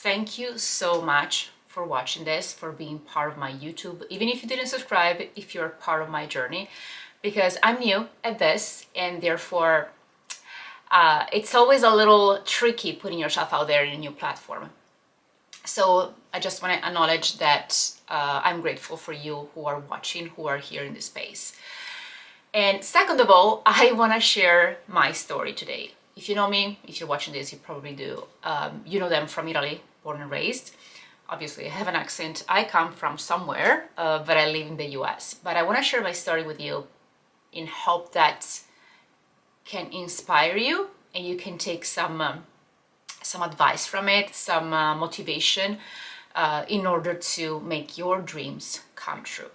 Thank you so much for watching this, for being part of my YouTube, even if you didn't subscribe, if you're part of my journey, because I'm new at this, and therefore it's always a little tricky putting yourself out there in a new platform. So I just want to acknowledge that I'm grateful for you who are watching, who are here in this space. And second of all, I want to share my story today. If you know me, if you're watching this, you probably do. You know that I'm from Italy, born and raised. Obviously, I have an accent. I come from somewhere, but I live in the US. But I want to share my story with you in hope that can inspire you and you can take some advice from it, some motivation in order to make your dreams come true.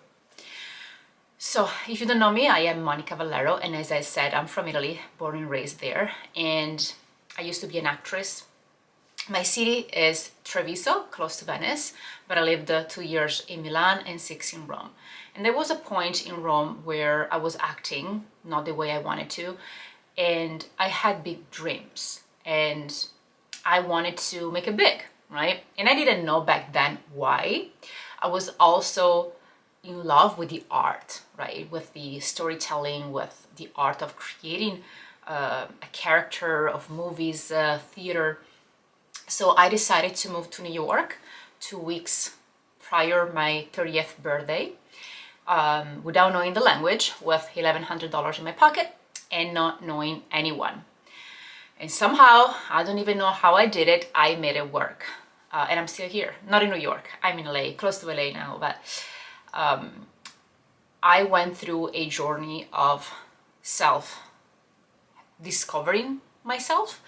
So if you don't know me, I am Monica Valero, and as I said, I'm from Italy, born and raised there, and I used to be an actress. My city is Treviso, close to Venice, but I lived 2 years in Milan and 6 in Rome. And there was a point in Rome where I was acting not the way I wanted to, and I had big dreams, and I wanted to make it big, right? And I didn't know back then why. I was also in love with the art, right? With the storytelling, with the art of creating a character, of movies, theater. So I decided to move to New York 2 weeks prior my 30th birthday, without knowing the language, with $1,100 in my pocket and not knowing anyone. And somehow, I don't even know how I did it, I made it work. And I'm still here, not in New York, I'm in LA, close to LA now, but I went through a journey of self-discovering myself,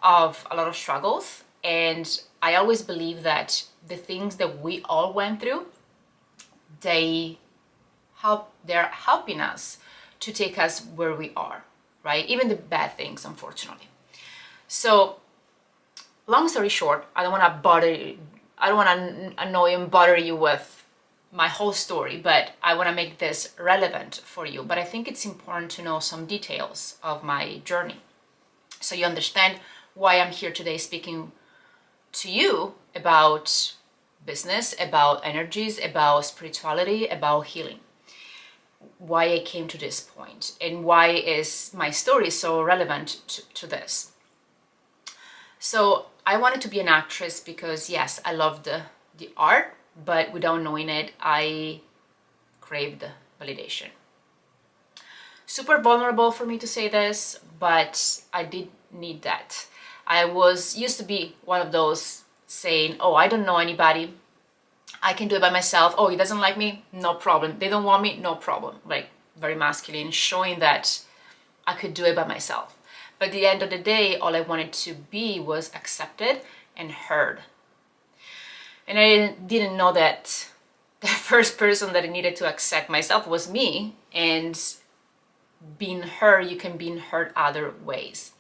of a lot of struggles, and I always believe that the things that we all went through, they're helping us to take us where we are, right? Even the bad things, unfortunately. So, long story short, I don't want to annoy and bother you with my whole story, but I want to make this relevant for you. But I think it's important to know some details of my journey, so you understand why I'm here today speaking to you about business, about energies, about spirituality, about healing. Why I came to this point, and why is my story so relevant to this. So I wanted to be an actress because, yes, I loved the art, but without knowing it, I craved validation. Super vulnerable for me to say this, but I did need that. I used to be one of those saying, oh, I don't know anybody, I can do it by myself. Oh, he doesn't like me? No problem. They don't want me? No problem. Like, very masculine, showing that I could do it by myself. But at the end of the day, all I wanted to be was accepted and heard. And I didn't know that the first person that I needed to accept myself was me. And being heard, you can be heard other ways.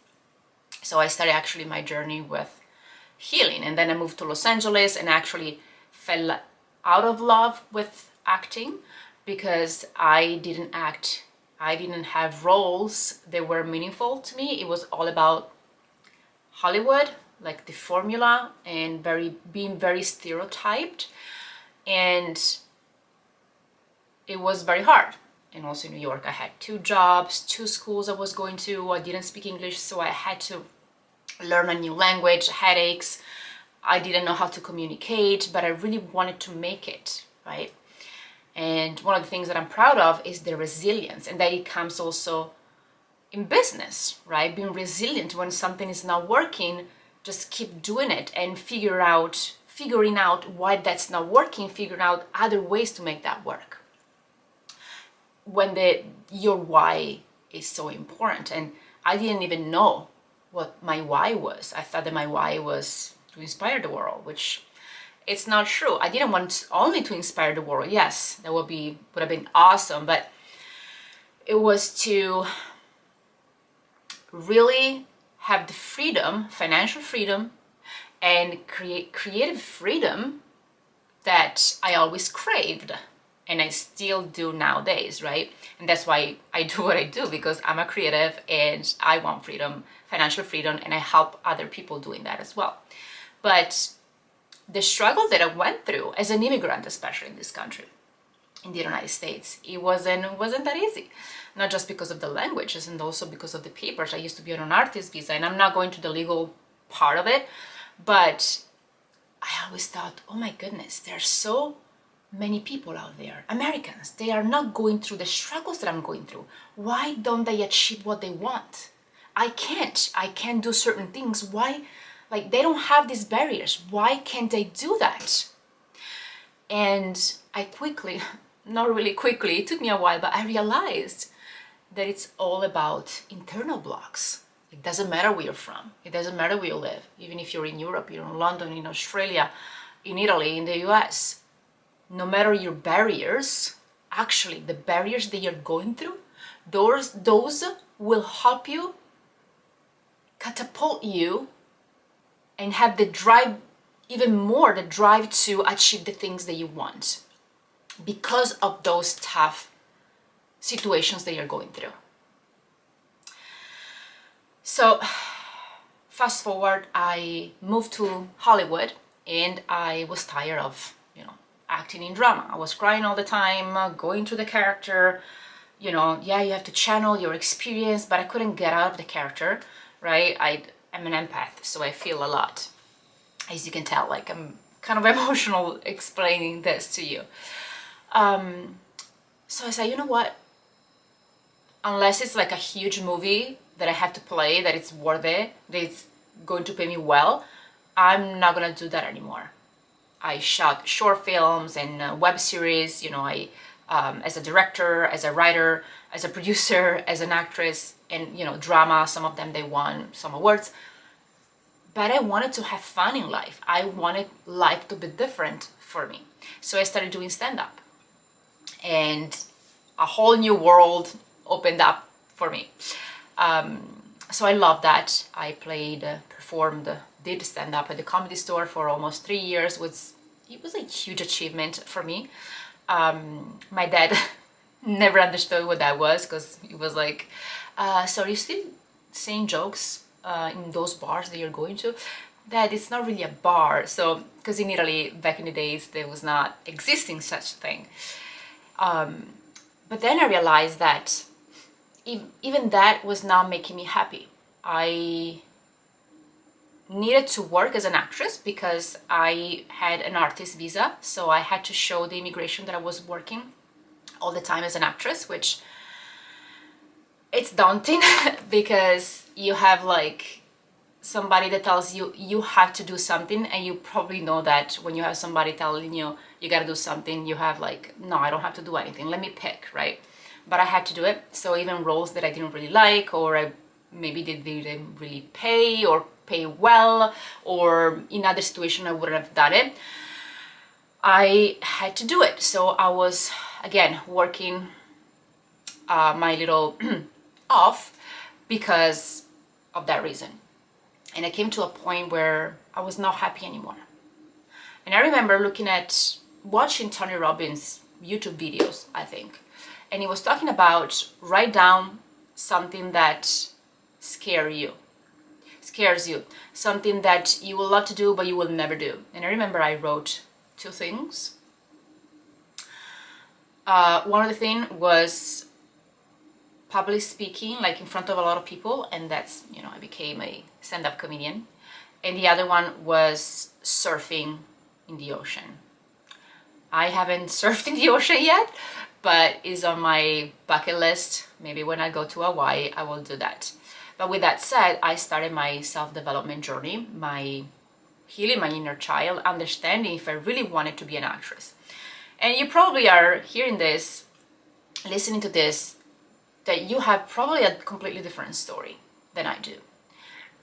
So I started actually my journey with healing. And then I moved to Los Angeles and actually fell out of love with acting because I didn't act. I didn't have roles that were meaningful to me. It was all about Hollywood, like the formula, and being very stereotyped. And it was very hard. And also in New York, I had 2 jobs, 2 schools I was going to. I didn't speak English, so I had to learn a new language, headaches. I didn't know how to communicate, but I really wanted to make it, right? And one of the things that I'm proud of is the resilience, and that it comes also in business, right? Being resilient when something is not working, just keep doing it and figuring out why that's not working, figuring out other ways to make that work. When your why is so important, and I didn't even know what my why was. I thought that my why was to inspire the world, which it's not true. I didn't want only to inspire the world. Yes, that would have been awesome, but it was to really have the freedom, financial freedom, and creative freedom that I always craved, and I still do nowadays, right? And that's why I do what I do, because I'm a creative and I want freedom, financial freedom, and I help other people doing that as well. But the struggle that I went through as an immigrant, especially in this country, in the United States, it wasn't that easy. Not just because of the languages and also because of the papers. I used to be on an artist visa, and I'm not going to the legal part of it, but I always thought, oh my goodness, there are so many people out there, Americans, they are not going through the struggles that I'm going through. Why don't they achieve what they want? I can't do certain things. Why? Like, they don't have these barriers. Why can't they do that? And I quickly, not really quickly, it took me a while, but I realized that it's all about internal blocks. It doesn't matter where you're from. It doesn't matter where you live. Even if you're in Europe, you're in London, in Australia, in Italy, in the US. No matter your barriers, actually the barriers that you're going through, those will help you, catapult you, and have the drive, even more the drive to achieve the things that you want because of those tough situations that you're going through. So fast forward, I moved to Hollywood, and I was tired of, acting in drama. I was crying all the time, going through the character, you have to channel your experience, but I couldn't get out of the character, right? I'm an empath, so I feel a lot. As you can tell, like, I'm kind of emotional explaining this to you. So I said, you know what? Unless it's like a huge movie that I have to play, that it's worth it, that it's going to pay me well, I'm not gonna do that anymore. I shot short films and web series, I as a director, as a writer, as a producer, as an actress, and drama. Some of them, they won some awards. But I wanted to have fun in life. I wanted life to be different for me. So I started doing stand-up. And a whole new world opened up for me. So I love that. I played, performed, did stand-up at the Comedy Store for almost 3 years. It was a huge achievement for me. My dad never understood what that was, because he was like, so are you still saying jokes in those bars that you're going to? Dad, it's not really a bar. So, because in Italy, back in the days, there was not existing such a thing. But then I realized that even that was not making me happy. I needed to work as an actress because I had an artist visa, so I had to show the immigration that I was working all the time as an actress, which it's daunting because you have like somebody that tells you you have to do something, and you probably know that when you have somebody telling you you gotta do something, you have like, no, I don't have to do anything, let me pick, right? But I had to do it. So even roles that I didn't really like, or maybe they didn't really pay or pay well, or in other situation I wouldn't have done it, I had to do it. So I was again working my little off because of that reason. And I came to a point where I was not happy anymore. And I remember watching Tony Robbins' YouTube videos, I think. And he was talking about write down something that scares you, something that you will love to do but you will never do. And I remember I wrote 2 things. One of the things was public speaking, like in front of a lot of people, and that's, I became a stand-up comedian. And the other one was surfing in the ocean. I haven't surfed in the ocean yet, but it's on my bucket list. Maybe when I go to Hawaii, I will do that. But with that said, I started my self-development journey, my healing my inner child, understanding if I really wanted to be an actress. And you probably are hearing this, listening to this, that you have probably a completely different story than I do.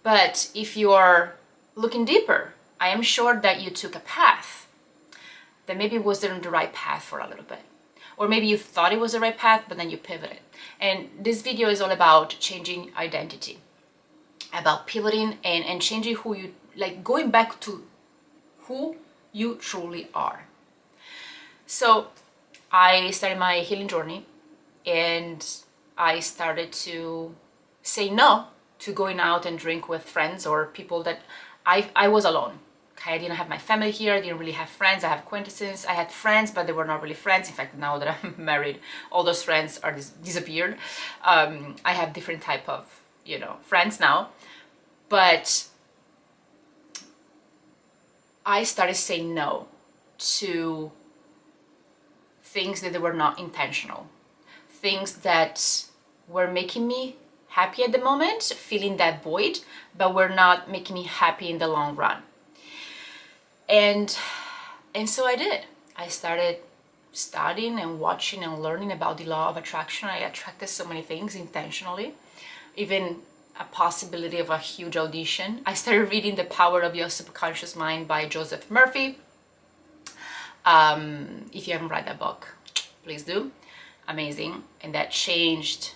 But if you are looking deeper, I am sure that you took a path that maybe wasn't the right path for a little bit. Or maybe you thought it was the right path, but then you pivoted. And this video is all about changing identity, about pivoting and changing who you, like going back to who you truly are. So I started my healing journey, and I started to say no to going out and drink with friends or people that I was alone. okay, I didn't have my family here, I didn't really have friends, I have acquaintances, I had friends, but they were not really friends. In fact, now that I'm married, all those friends are disappeared. I have different type of, friends now. But I started saying no to things that were not intentional, things that were making me happy at the moment, filling that void, but were not making me happy in the long run. And so I did. I started studying and watching and learning about the law of attraction. I attracted so many things intentionally, even a possibility of a huge audition. I started reading The Power of Your Subconscious Mind by Joseph Murphy. If you haven't read that book, please do. Amazing. And that changed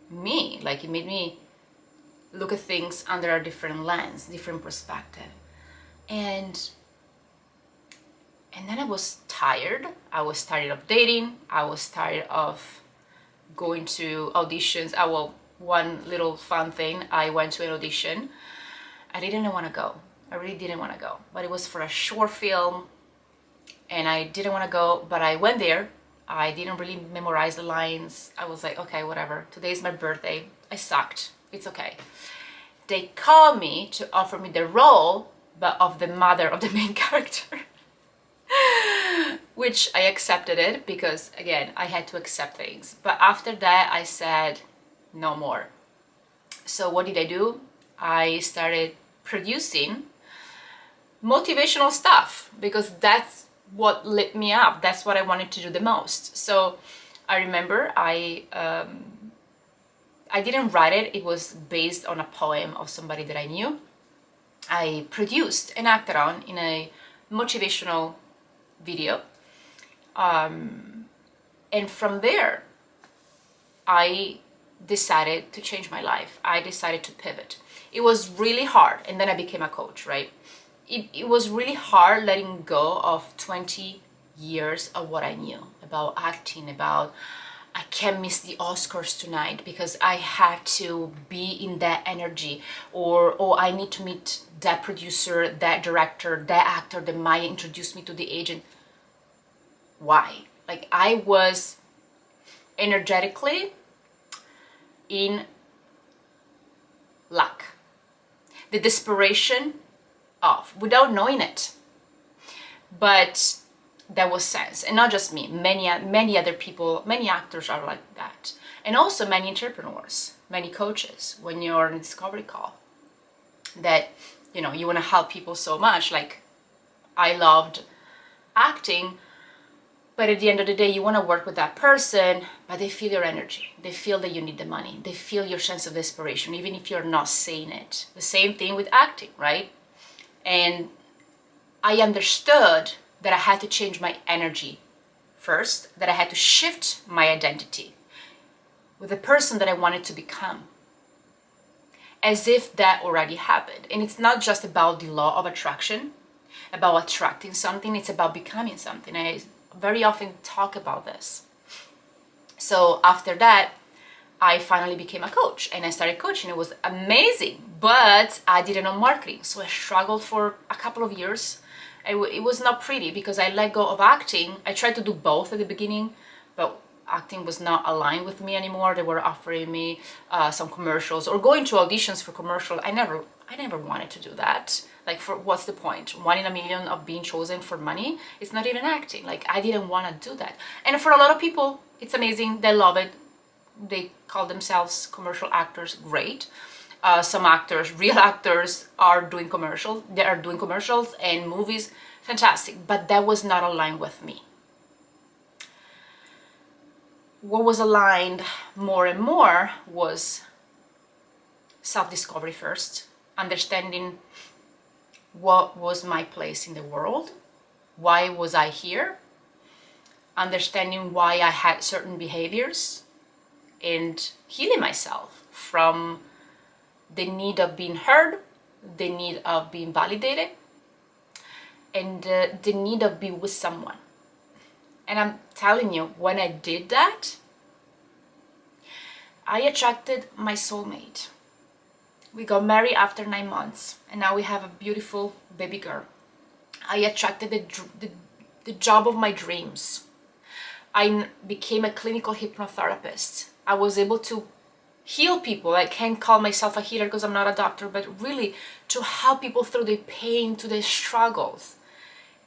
me. Like, it made me look at things under a different lens, different perspective. And then I was tired. I was tired of dating. I was tired of going to auditions. One little fun thing, I went to an audition. I didn't want to go. I really didn't want to go. But it was for a short film, and I didn't want to go, but I went there. I didn't really memorize the lines. I was like, okay, whatever. Today's my birthday. I sucked. It's okay. They called me to offer me the role, but of the mother of the main character. Which I accepted it because, again, I had to accept things. But after that, I said, no more. So what did I do? I started producing motivational stuff because that's what lit me up. That's what I wanted to do the most. So I remember I didn't write it. It was based on a poem of somebody that I knew. I produced and acted on in a motivational video. And from there, I decided to change my life. I decided to pivot. It was really hard. And then I became a coach, right? It was really hard letting go of 20 years of what I knew about acting, about I can't miss the Oscars tonight because I have to be in that energy, or I need to meet that producer, that director, that actor that might introduce me to the agent. Why? Like, I was energetically in lack. The desperation of, without knowing it. But that was sense, and not just me. Many other people, many actors are like that, and also many entrepreneurs, many coaches. When you're in a discovery call, that you want to help people so much. Like, I loved acting, but at the end of the day, you want to work with that person, but they feel your energy. They feel that you need the money. They feel your sense of desperation, even if you're not saying it. The same thing with acting, right? And I understood that I had to change my energy first, that I had to shift my identity with the person that I wanted to become, as if that already happened. And it's not just about the law of attraction, about attracting something, it's about becoming something. I very often talk about this. So after that, I finally became a coach and I started coaching. It was amazing, but I didn't know marketing. So I struggled for a couple of years. It was not pretty because I let go of acting. I tried to do both at the beginning, but acting was not aligned with me anymore. They were offering me some commercials or going to auditions for commercial. I never wanted to do that. Like, for what's the point? 1 in a million of being chosen for money? It's not even acting. Like, I didn't want to do that. And for a lot of people, it's amazing. They love it. They call themselves commercial actors. Great. Some actors, real actors, are doing commercials. They are doing commercials and movies. Fantastic. But that was not aligned with me. What was aligned more and more was self-discovery first, understanding what was my place in the world, why was I here, understanding why I had certain behaviors, and healing myself from the need of being heard, the need of being validated, and the need of being with someone. And I'm telling you, when I did that, I attracted my soulmate. We got married after 9 months, and now we have a beautiful baby girl. I attracted the job of my dreams. I became a clinical hypnotherapist. I was able to heal people. I can't call myself a healer because I'm not a doctor, but really to help people through their pain, to their struggles.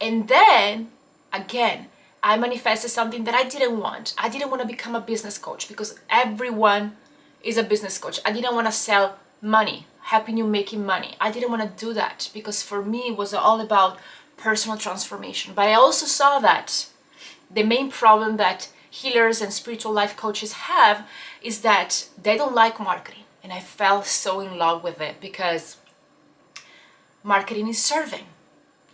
And then, again, I manifested something that I didn't want. I didn't want to become a business coach because everyone is a business coach. I didn't want to sell money, helping you making money. I didn't want to do that because for me it was all about personal transformation. But I also saw that the main problem that healers and spiritual life coaches have is that they don't like marketing. And I fell so in love with it because marketing is serving.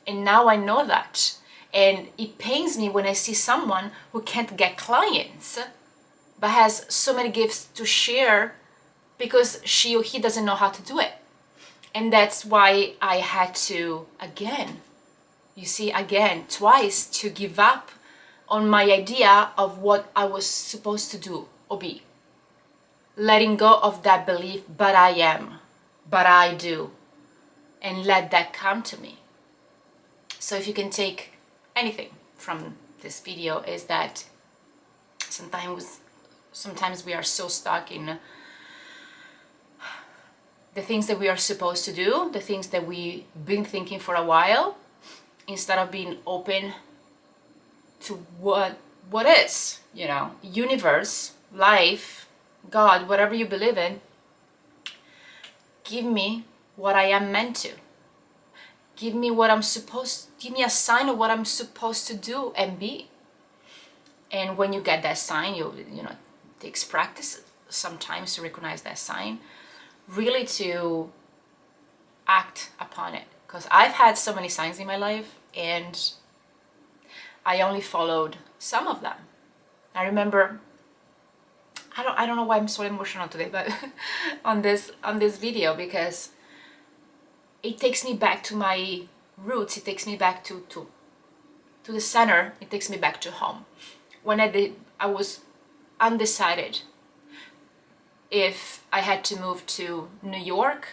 And now I know that. And it pains me when I see someone who can't get clients but has so many gifts to share because she or he doesn't know how to do it. And that's why I had to, twice to give up on my idea of what I was supposed to do or be. Letting go of that belief, but I am, but I do, and let that come to me. So if you can take anything from this video is that sometimes we are so stuck in the things that we are supposed to do, the things that we've been thinking for a while, instead of being open to what is, universe, life, God, whatever you believe in. Give me what I am meant to. Give me a sign of what I'm supposed to do and be. And when you get that sign, it takes practice sometimes to recognize that sign, really to act upon it. Because I've had so many signs in my life and I only followed some of them. I remember, I don't know why I'm so emotional today, but on this video, because it takes me back to my roots. It takes me back to the center. It takes me back to home. When I was undecided if I had to move to New York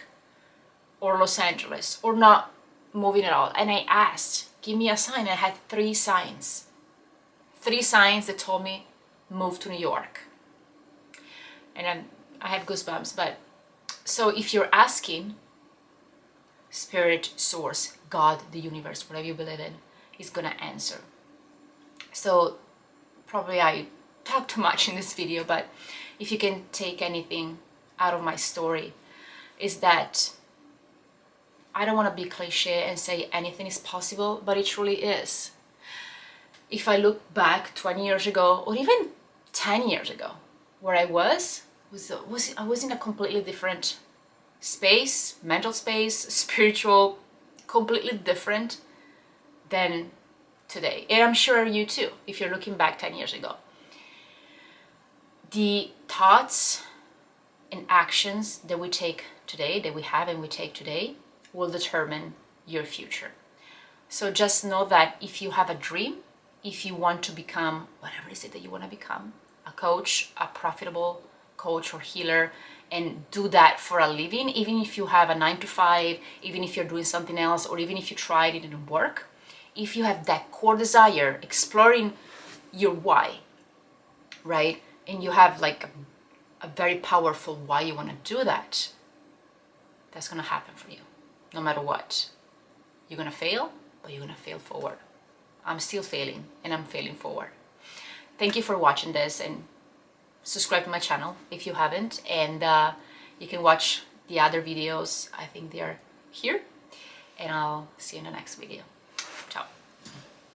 or Los Angeles or not moving at all. And I asked, give me a sign. I had 3 signs. 3 signs that told me move to New York. And I have goosebumps. But so if you're asking, Spirit, Source, God, the universe, whatever you believe in, is gonna answer. So probably I talk too much in this video, but if you can take anything out of my story, is that I don't want to be cliche and say anything is possible, but it truly is. If I look back 20 years ago or even 10 years ago, where I was in a completely different space, mental space, spiritual, completely different than today. And I'm sure you too, if you're looking back 10 years ago. The thoughts and actions that we take today, that we have and we take today, will determine your future. So just know that if you have a dream, if you want to become whatever is it that you want to become, a coach, a profitable coach or healer, and do that for a living, even if you have a 9-to-5, even if you're doing something else, or even if you tried it and it didn't work, if you have that core desire, exploring your why, right? And you have like a very powerful why you want to do that, that's going to happen for you, no matter what. You're going to fail, but you're going to fail forward. I'm still failing, and I'm failing forward. Thank you for watching this, and subscribe to my channel if you haven't, and you can watch the other videos. I think they're here, and I'll see you in the next video.